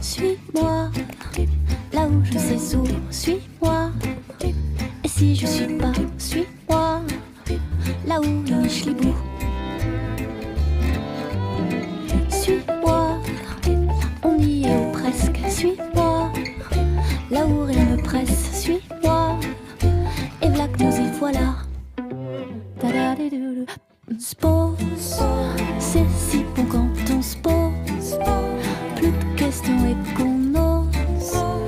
Suis-moi, là où je sais où, suis-moi. Et si je suis pas, suis-moi, là où niche les bouts. Suis-moi, on y est ou presque, suis-moi, là où rien ne presse, suis-moi, et v'là que nous y voilà. Spose